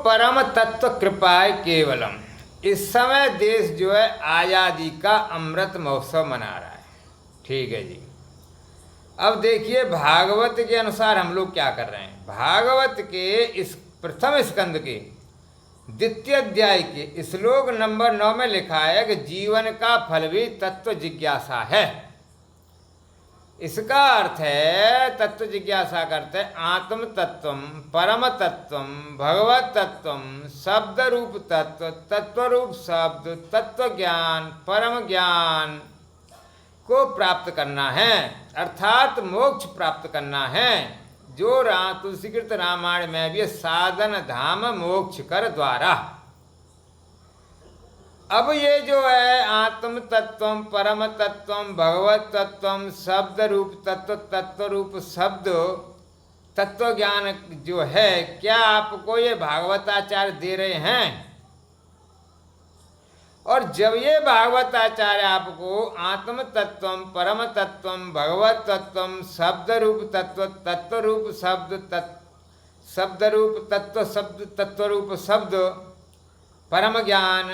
परम तत्व कृपा है केवलम। इस समय देश जो है आज़ादी का अमृत महोत्सव मना रहा है। ठीक है जी। अब देखिए भागवत के अनुसार हम लोग क्या कर रहे हैं। भागवत के इस प्रथम स्कंद के द्वितीय अध्याय के श्लोक नंबर 9 में लिखा है कि जीवन का फल भी तत्व जिज्ञासा है। इसका अर्थ है, तत्व जिज्ञासा करते हैं आत्म तत्वम, परम तत्वम, भगवत तत्वम, शब्द रूप तत्व, तत्व रूप शब्द, तत्व ज्ञान, परम ज्ञान को प्राप्त करना है, अर्थात मोक्ष प्राप्त करना है। जो तुलसीकृत रामायण में भी साधन धाम मोक्ष कर द्वारा। अब ये जो है आत्म तत्वम, परम तत्वम, भगवत तत्वम, शब्द रूप तत्व, तत्व रूप शब्द, तत्व ज्ञान जो है, क्या आपको ये भागवताचार्य दे रहे हैं? और जब ये भागवताचार्य आपको आत्म तत्वम, परम तत्वम, भगवत तत्वम, शब्द रूप तत्व, तत्व रूप शब्द, शब्द रूप तत्व शब्द, तत्व रूप शब्द, परम ज्ञान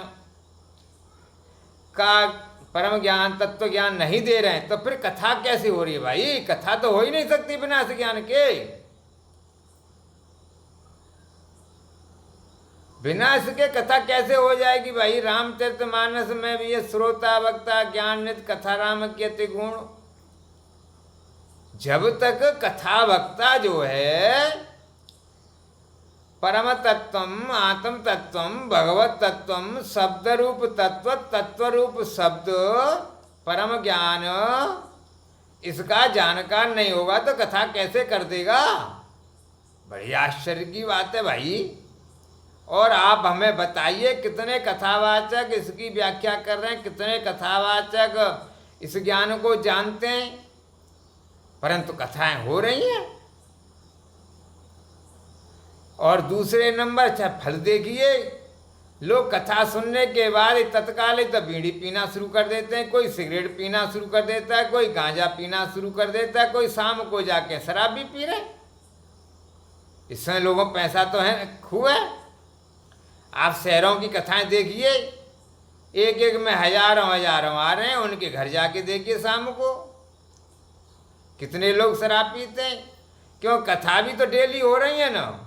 का परम ज्ञान, तत्व ज्ञान नहीं दे रहे हैं, तो फिर कथा कैसे हो रही है भाई? कथा तो हो ही नहीं सकती बिना इस ज्ञान के। बिना इसके कथा कैसे हो जाएगी भाई? रामचरितमानस में भी ये श्रोता वक्ता ज्ञान नित कथा राम के अति गुण। जब तक कथा वक्ता जो है परम तत्वम, आत्म तत्वम, भगवत तत्वम, शब्द रूप तत्व, तत्व रूप शब्द, परम ज्ञान, इसका जानकार नहीं होगा तो कथा कैसे कर देगा? बड़ी आश्चर्य की बात है भाई। और आप हमें बताइए कितने कथावाचक इसकी व्याख्या कर रहे हैं, कितने कथावाचक इस ज्ञान को जानते हैं, परंतु कथाएं हो रही हैं। और दूसरे नंबर अच्छा फल देखिए, लोग कथा सुनने के बाद तत्काल तो बीड़ी पीना शुरू कर देते हैं, कोई सिगरेट पीना शुरू कर देता है, कोई गांजा पीना शुरू कर देता है, कोई शाम को जाके शराब भी पी रहे। इसमें लोगों को पैसा तो है, खूब है। आप शहरों की कथाएं देखिए, एक एक में हजारों हजारों आ रहे हैं, उनके घर जाके देखिए शाम को कितने लोग शराब पीते हैं। क्यों? कथा भी तो डेली हो रही है ना,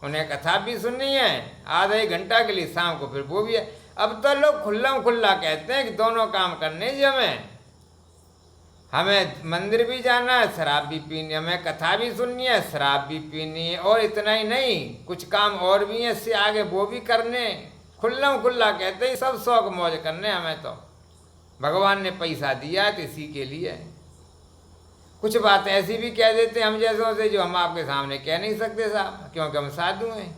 उन्हें कथा भी सुननी है आधा एक घंटा के लिए, शाम को फिर वो भी है। अब तो लोग खुल्ला खुल्ला कहते हैं कि दोनों काम करने जी, हमें मंदिर भी जाना है, शराब भी पीनी, हमें कथा भी सुननी है, शराब भी पीनी है, और इतना ही नहीं कुछ काम और भी है इससे आगे वो भी करने। खुल्ला खुल्ला कहते हैं सब शौक मौज करने। हमें तो भगवान ने पैसा दिया है तो इसी के लिए। कुछ बात ऐसी भी कह देते हैं हम जैसों से जो हम आपके सामने कह नहीं सकते साहब, क्योंकि हम साधु हैं।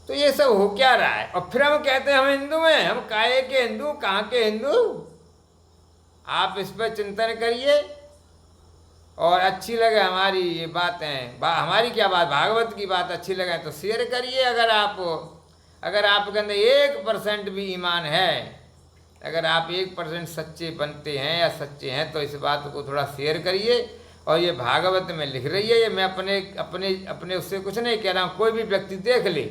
तो ये सब हो क्या रहा है? और फिर हम कहते हैं हम हिंदू हैं। हम काहे के हिंदू, कहाँ के हिंदू? आप इस पर चिंतन करिए और अच्छी लगे हमारी ये बातें, हमारी क्या बात, भागवत की बात अच्छी लगे तो शेयर करिए। अगर आपके अंदर 1% भी ईमान है, अगर आप 1% सच्चे बनते हैं या सच्चे हैं, तो इस बात को थोड़ा शेयर करिए। और ये भागवत में लिख रही है, ये मैं अपने उससे कुछ नहीं कह रहा हूँ, कोई भी व्यक्ति देख ले